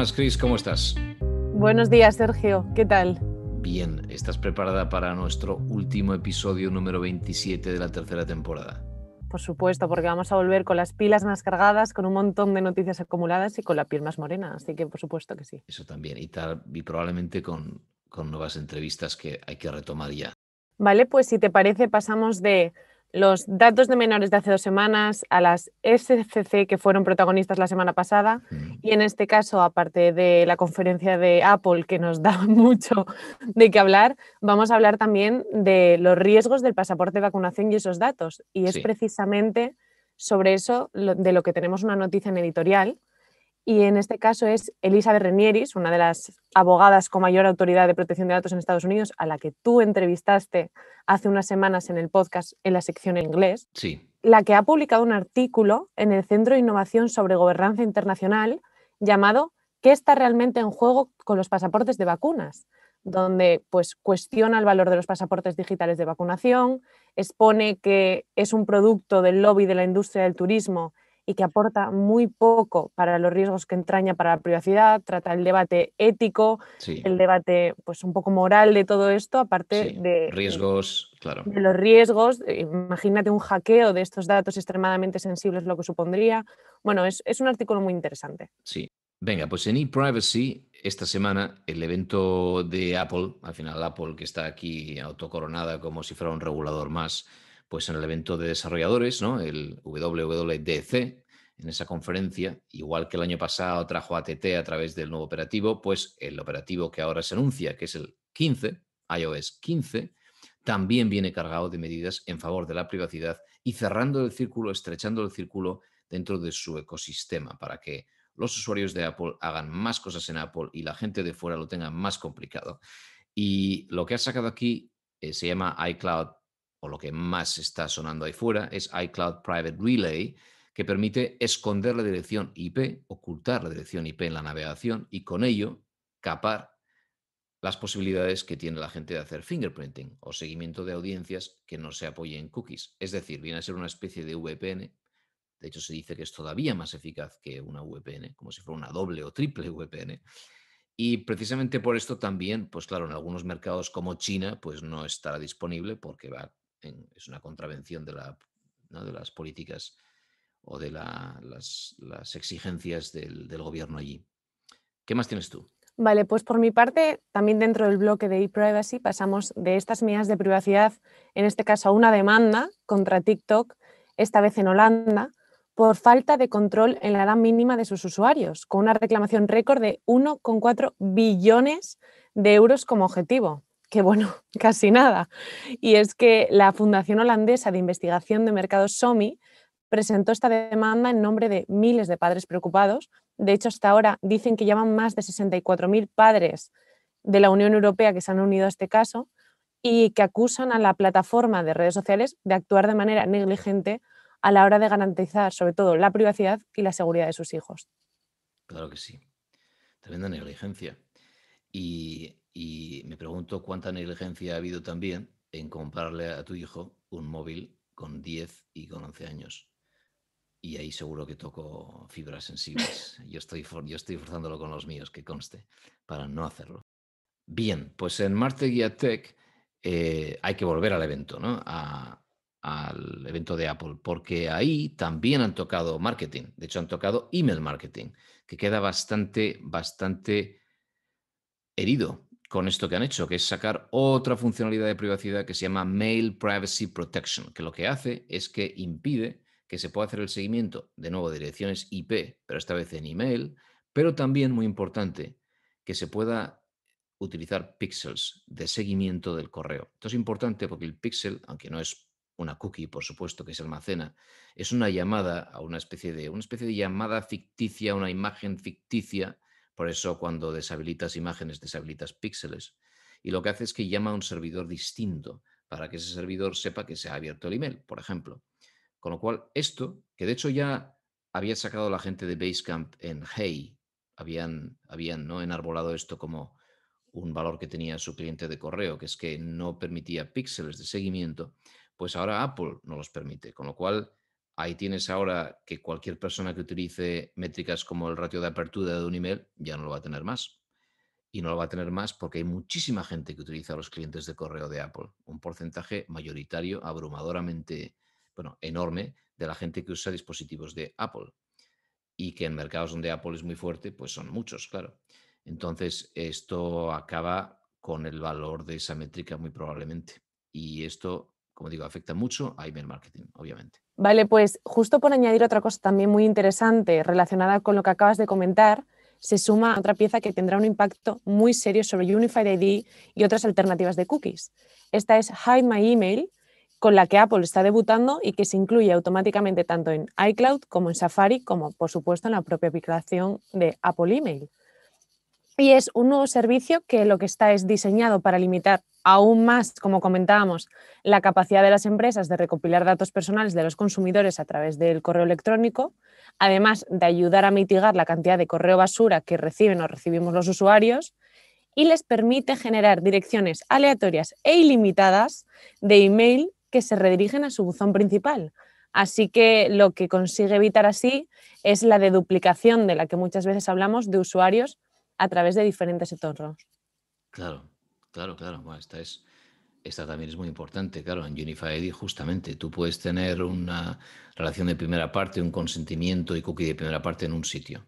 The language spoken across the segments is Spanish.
buenas, Chris, ¿cómo estás? Buenos días, Sergio. ¿Qué tal? Bien, ¿estás preparada para nuestro último episodio número 27 de la tercera temporada? Por supuesto, porque vamos a volver con las pilas más cargadas, con un montón de noticias acumuladas y con la piel más morena, así que por supuesto que sí. Eso también, y probablemente con nuevas entrevistas que hay que retomar ya. Vale, pues si te parece, pasamos de los datos de menores de hace 2 semanas a las SCC que fueron protagonistas la semana pasada. Y en este caso, aparte de la conferencia de Apple, que nos da mucho de qué hablar, vamos a hablar también de los riesgos del pasaporte de vacunación y esos datos. Y es Sí. precisamente sobre eso de lo que tenemos una noticia en editorial. Y en este caso es Elizabeth Renieris, una de las abogadas con mayor autoridad de protección de datos en Estados Unidos, a la que tú entrevistaste hace unas semanas en el podcast en la sección en inglés, Sí. la que ha publicado un artículo en el Centro de Innovación sobre Gobernanza Internacional llamado ¿Qué está realmente en juego con los pasaportes de vacunas?, donde pues, cuestiona el valor de los pasaportes digitales de vacunación, expone que es un producto del lobby de la industria del turismo y que aporta muy poco para los riesgos que entraña para la privacidad, trata el debate ético, Sí. el debate pues, un poco moral de todo esto, aparte Sí. de Riesgos, claro. de los riesgos. Imagínate un hackeo de estos datos extremadamente sensibles, lo que supondría. Bueno, es un artículo muy interesante. Sí. Venga, pues en ePrivacy, esta semana, el evento de Apple, al final Apple, que está aquí autocoronada como si fuera un regulador más, pues en el evento de desarrolladores, ¿no? El WWDC, en esa conferencia, igual que el año pasado trajo ATT a través del nuevo operativo, pues el operativo que ahora se anuncia, que es el 15, iOS 15, también viene cargado de medidas en favor de la privacidad y cerrando el círculo, estrechando el círculo dentro de su ecosistema para que los usuarios de Apple hagan más cosas en Apple y la gente de fuera lo tenga más complicado. Y lo que ha sacado aquí se llama iCloud, o lo que más está sonando ahí fuera, es iCloud Private Relay, que permite esconder la dirección IP, ocultar la dirección IP en la navegación y con ello capar las posibilidades que tiene la gente de hacer fingerprinting o seguimiento de audiencias que no se apoyen en cookies. Es decir, viene a ser una especie de VPN. De hecho, se dice que es todavía más eficaz que una VPN, como si fuera una doble o triple VPN. Y precisamente por esto también, pues claro, en algunos mercados como China, pues no estará disponible porque es una contravención ¿no? de las políticas o de las exigencias del gobierno allí. ¿Qué más tienes tú? Vale, pues por mi parte, también dentro del bloque de ePrivacy pasamos de estas medidas de privacidad, en este caso a una demanda contra TikTok, esta vez en Holanda, por falta de control en la edad mínima de sus usuarios, con una reclamación récord de 1,4 billones de euros como objetivo. Que bueno, casi nada. Y es que la Fundación Holandesa de Investigación de Mercados SOMI presentó esta demanda en nombre de miles de padres preocupados. De hecho, hasta ahora dicen que llevan más de 64.000 padres de la Unión Europea que se han unido a este caso y que acusan a la plataforma de redes sociales de actuar de manera negligente a la hora de garantizar, sobre todo, la privacidad y la seguridad de sus hijos. Claro que sí. Tremenda negligencia. Y me pregunto cuánta negligencia ha habido también en comprarle a tu hijo un móvil con 10 y con 11 años. Y ahí seguro que toco fibras sensibles. Yo estoy forzándolo con los míos, que conste, para no hacerlo. Bien, pues en Marte Guía Tech hay que volver al evento, ¿no? Al evento de Apple, porque ahí también han tocado marketing. De hecho, han tocado email marketing, que queda bastante herido con esto que han hecho, que es sacar otra funcionalidad de privacidad que se llama Mail Privacy Protection, que lo que hace es que impide que se pueda hacer el seguimiento, de nuevo, de direcciones IP, pero esta vez en email, pero también, muy importante, que se pueda utilizar píxeles de seguimiento del correo. Esto es importante porque el píxel, aunque no es una cookie, por supuesto, que se almacena, es una llamada a una especie de llamada ficticia, una imagen ficticia. Por eso cuando deshabilitas imágenes, deshabilitas píxeles. Y lo que hace es que llama a un servidor distinto para que ese servidor sepa que se ha abierto el email, por ejemplo. Con lo cual, esto, que de hecho ya había sacado la gente de Basecamp en Hey, habían ¿no? enarbolado esto como un valor que tenía su cliente de correo, que es que no permitía píxeles de seguimiento, pues ahora Apple no los permite. Con lo cual, Ahí tienes ahora que cualquier persona que utilice métricas como el ratio de apertura de un email ya no lo va a tener más. Y no lo va a tener más porque hay muchísima gente que utiliza los clientes de correo de Apple. Un porcentaje mayoritario, abrumadoramente, bueno, enorme de la gente que usa dispositivos de Apple. Y que en mercados donde Apple es muy fuerte, pues son muchos, claro. Entonces, esto acaba con el valor de esa métrica muy probablemente. Y esto, como digo, afecta mucho a email marketing, obviamente. Vale, pues justo por añadir otra cosa también muy interesante relacionada con lo que acabas de comentar, se suma otra pieza que tendrá un impacto muy serio sobre Unified ID y otras alternativas de cookies. Esta es Hide My Email, con la que Apple está debutando y que se incluye automáticamente tanto en iCloud como en Safari, como por supuesto en la propia aplicación de Apple Email. Y es un nuevo servicio que lo que está es diseñado para limitar aún más, como comentábamos, la capacidad de las empresas de recopilar datos personales de los consumidores a través del correo electrónico, además de ayudar a mitigar la cantidad de correo basura que reciben o recibimos los usuarios, y les permite generar direcciones aleatorias e ilimitadas de email que se redirigen a su buzón principal. Así que lo que consigue evitar así es la deduplicación de la que muchas veces hablamos de usuarios a través de diferentes entornos. Claro, claro, claro. Bueno, esta también es muy importante, claro. En Unified ID, justamente, tú puedes tener una relación de primera parte, un consentimiento y cookie de primera parte en un sitio,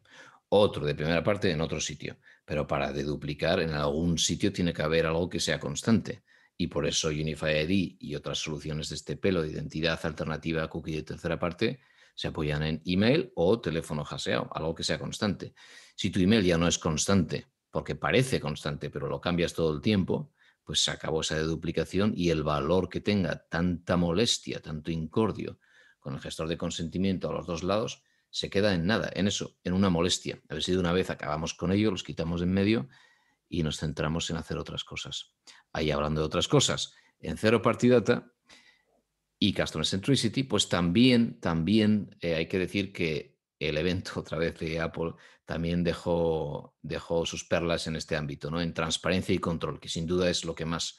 otro de primera parte en otro sitio, pero para deduplicar en algún sitio tiene que haber algo que sea constante. Y por eso Unified ID y otras soluciones de este pelo de identidad alternativa a cookie de tercera parte se apoyan en email o teléfono haseado, algo que sea constante. Si tu email ya no es constante, porque parece constante, pero lo cambias todo el tiempo, pues se acabó esa deduplicación y el valor que tenga tanta molestia, tanto incordio con el gestor de consentimiento a los dos lados, se queda en nada, en eso, en una molestia. A ver si de una vez acabamos con ello, los quitamos de en medio y nos centramos en hacer otras cosas. Ahí hablando de otras cosas, en Zero Party Data y Customer Centricity, pues también hay que decir que el evento otra vez de Apple también dejó sus perlas en este ámbito, ¿no? En transparencia y control, que sin duda es lo que más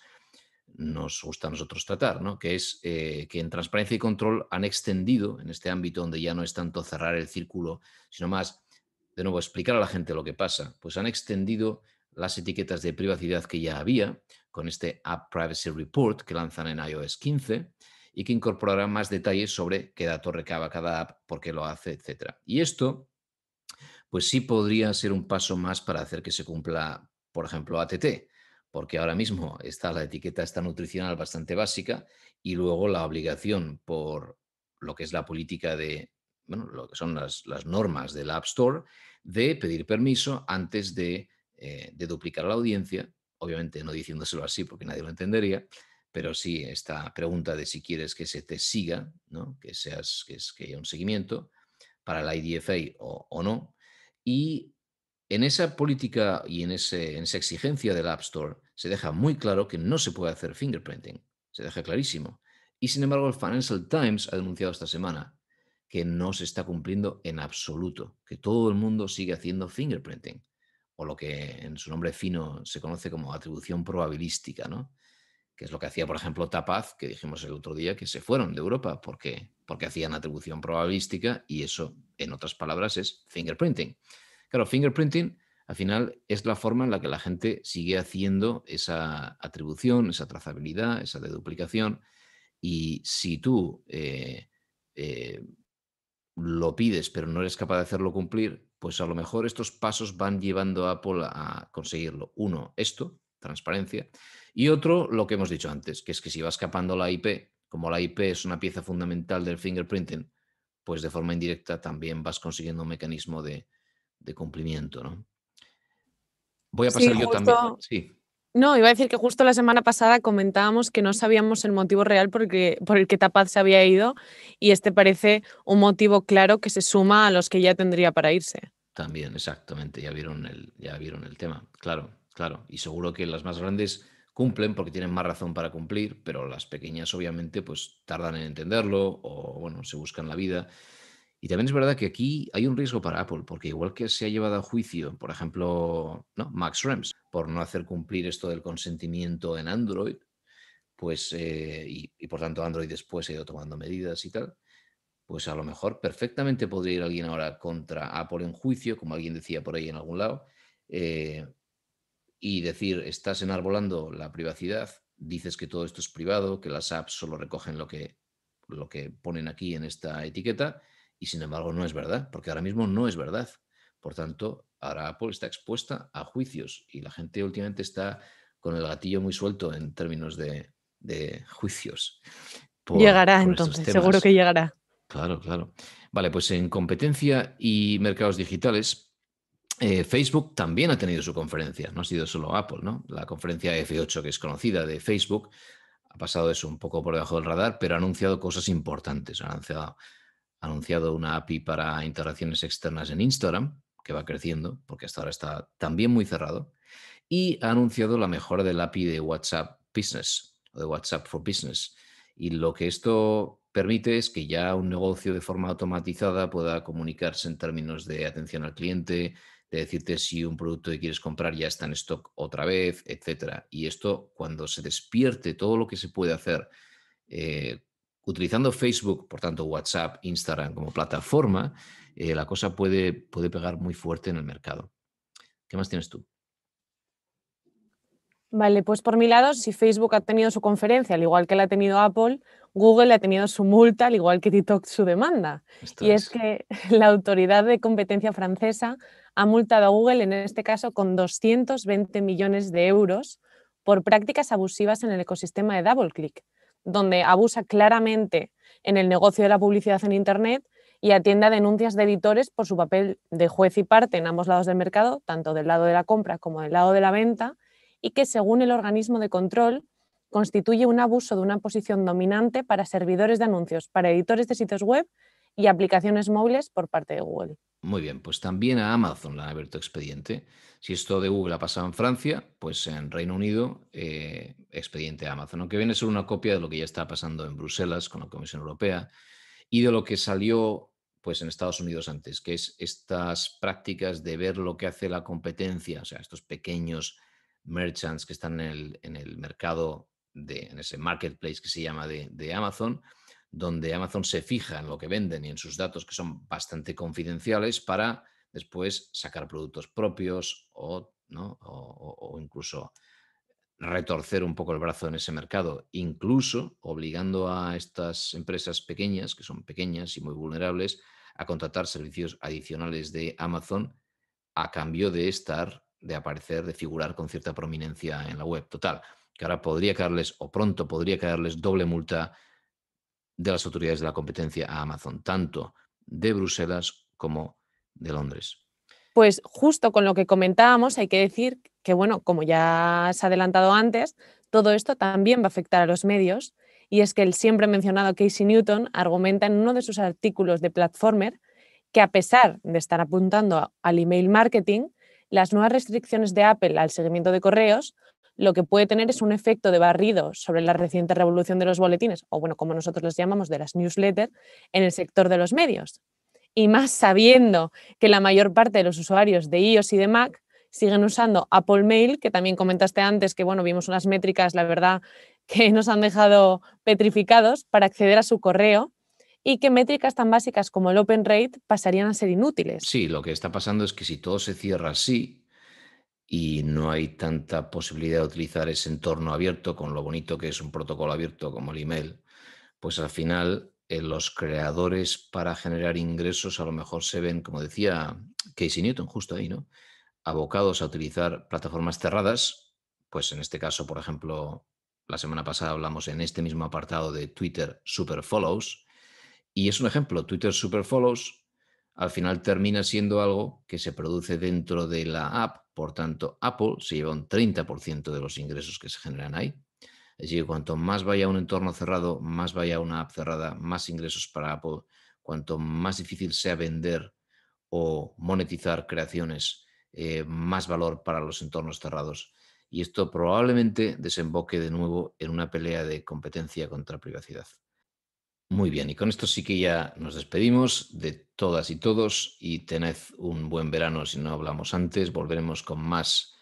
nos gusta a nosotros tratar, ¿no? Que es que en transparencia y control han extendido en este ámbito donde ya no es tanto cerrar el círculo, sino más, de nuevo, explicar a la gente lo que pasa. Pues han extendido las etiquetas de privacidad que ya había con este App Privacy Report que lanzan en iOS 15 y que incorporará más detalles sobre qué datos recaba cada app, por qué lo hace, etcétera. Y esto, pues sí podría ser un paso más para hacer que se cumpla, por ejemplo, ATT, porque ahora mismo está la etiqueta esta nutricional bastante básica y luego la obligación por lo que es la política de, bueno, lo que son las normas del App Store, de pedir permiso antes de duplicar a la audiencia, obviamente no diciéndoselo así porque nadie lo entendería, pero sí esta pregunta de si quieres que se te siga, ¿no? Que haya un seguimiento para la IDFA o no. Y en esa política y en esa exigencia del App Store se deja muy claro que no se puede hacer fingerprinting. Se deja clarísimo. Y sin embargo, el Financial Times ha denunciado esta semana que no se está cumpliendo en absoluto, que todo el mundo sigue haciendo fingerprinting, o lo que en su nombre fino se conoce como atribución probabilística, ¿no? Que es lo que hacía, por ejemplo, Tapaz, que dijimos el otro día que se fueron de Europa porque hacían atribución probabilística y eso, en otras palabras, es fingerprinting. Claro, fingerprinting al final es la forma en la que la gente sigue haciendo esa atribución, esa trazabilidad, esa deduplicación y si tú eh, lo pides pero no eres capaz de hacerlo cumplir, pues a lo mejor estos pasos van llevando a Apple a conseguirlo. Uno, esto, transparencia, y otro, lo que hemos dicho antes, que es que si va escapando la IP, como la IP es una pieza fundamental del fingerprinting, pues de forma indirecta también vas consiguiendo un mecanismo de cumplimiento, ¿no? Voy a Sí, pasar yo también. justo. Sí, No, iba a decir que justo la semana pasada comentábamos que no sabíamos el motivo real por el que Tapaz se había ido y este parece un motivo claro que se suma a los que ya tendría para irse. también, exactamente, ya vieron el tema, claro, claro. Y seguro que las más grandes cumplen porque tienen más razón para cumplir, pero las pequeñas obviamente pues tardan en entenderlo o bueno, se buscan la vida. Y también es verdad que aquí hay un riesgo para Apple, porque igual que se ha llevado a juicio, por ejemplo, ¿no? Max Schrems, por no hacer cumplir esto del consentimiento en Android, pues, y por tanto Android después ha ido tomando medidas y tal, pues a lo mejor perfectamente podría ir alguien ahora contra Apple en juicio, como alguien decía por ahí en algún lado, eh, y decir, estás enarbolando la privacidad, dices que todo esto es privado, que las apps solo recogen lo que ponen aquí en esta etiqueta, y sin embargo no es verdad, porque ahora mismo no es verdad. Por tanto, ahora Apple está expuesta a juicios y la gente últimamente está con el gatillo muy suelto en términos de juicios Llegará por estos entonces, seguro que temas. llegará. Claro, claro. Vale, pues en competencia y mercados digitales, Facebook también ha tenido su conferencia, no ha sido solo Apple, ¿no? La conferencia F8, que es conocida de Facebook, ha pasado eso un poco por debajo del radar, pero ha anunciado cosas importantes. Ha anunciado una API para interacciones externas en Instagram, que va creciendo, porque hasta ahora está también muy cerrado, y ha anunciado la mejora del API de WhatsApp Business o de WhatsApp for Business. Y lo que esto permite es que ya un negocio de forma automatizada pueda comunicarse en términos de atención al cliente, de decirte si un producto que quieres comprar ya está en stock otra vez, etcétera. Y esto, cuando se despierte todo lo que se puede hacer eh, utilizando Facebook, por tanto WhatsApp, Instagram como plataforma, la cosa puede pegar muy fuerte en el mercado. ¿Qué más tienes tú? Vale, pues por mi lado, si Facebook ha tenido su conferencia, al igual que la ha tenido Apple, Google ha tenido su multa, al igual que TikTok su demanda. Esto Y es es. que la autoridad de competencia francesa ha multado a Google, en este caso, con 220 millones de euros por prácticas abusivas en el ecosistema de DoubleClick, donde abusa claramente en el negocio de la publicidad en Internet y atiende a denuncias de editores por su papel de juez y parte en ambos lados del mercado, tanto del lado de la compra como del lado de la venta, y que, según el organismo de control, constituye un abuso de una posición dominante para servidores de anuncios, para editores de sitios web y aplicaciones móviles por parte de Google. Muy bien, pues también a Amazon le han abierto expediente. Si esto de Google ha pasado en Francia, pues en Reino Unido, expediente a Amazon, aunque viene a ser una copia de lo que ya está pasando en Bruselas con la Comisión Europea y de lo que salió pues en Estados Unidos antes, que es estas prácticas de ver lo que hace la competencia, o sea, estos pequeños merchants que están en el mercado, en ese marketplace que se llama de Amazon, donde Amazon se fija en lo que venden y en sus datos, que son bastante confidenciales, para después sacar productos propios o, ¿no? o incluso retorcer un poco el brazo en ese mercado, incluso obligando a estas empresas pequeñas, que son pequeñas y muy vulnerables, a contratar servicios adicionales de Amazon a cambio de aparecer, de figurar con cierta prominencia en la web. Total, que ahora podría caerles, o pronto podría caerles, doble multa de las autoridades de la competencia a Amazon, tanto de Bruselas como de Londres. Pues justo con lo que comentábamos, hay que decir que, bueno, como ya se ha adelantado antes, todo esto también va a afectar a los medios, y es que el siempre mencionado Casey Newton argumenta en uno de sus artículos de Platformer que, a pesar de estar apuntando al email marketing, las nuevas restricciones de Apple al seguimiento de correos lo que puede tener es un efecto de barrido sobre la reciente revolución de los boletines, o bueno, como nosotros los llamamos, de las newsletters, en el sector de los medios. Y más sabiendo que la mayor parte de los usuarios de iOS y de Mac siguen usando Apple Mail, que también comentaste antes que, bueno, vimos unas métricas, la verdad, que nos han dejado petrificados para acceder a su correo, y que métricas tan básicas como el open rate pasarían a ser inútiles. Sí, lo que está pasando es que si todo se cierra así y no hay tanta posibilidad de utilizar ese entorno abierto, con lo bonito que es un protocolo abierto como el email, pues al final los creadores para generar ingresos a lo mejor se ven, como decía Casey Newton, justo ahí, ¿no? Abocados a utilizar plataformas cerradas, pues en este caso, por ejemplo, la semana pasada hablamos en este mismo apartado de Twitter Super Follows, y es un ejemplo. Twitter Super Follows al final termina siendo algo que se produce dentro de la app, por tanto, Apple se lleva un 30% de los ingresos que se generan ahí. Es decir, cuanto más vaya a un entorno cerrado, más vaya a una app cerrada, más ingresos para Apple. Cuanto más difícil sea vender o monetizar creaciones, más valor para los entornos cerrados. Y esto probablemente desemboque de nuevo en una pelea de competencia contra privacidad. Muy bien, y con esto sí que ya nos despedimos de todas y todos, y tened un buen verano si no hablamos antes. Volveremos con más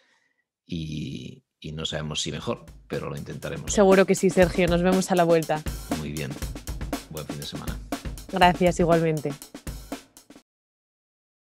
y no sabemos si mejor, pero lo intentaremos. Seguro que sí, Sergio. Nos vemos a la vuelta. Muy bien, buen fin de semana. Gracias igualmente.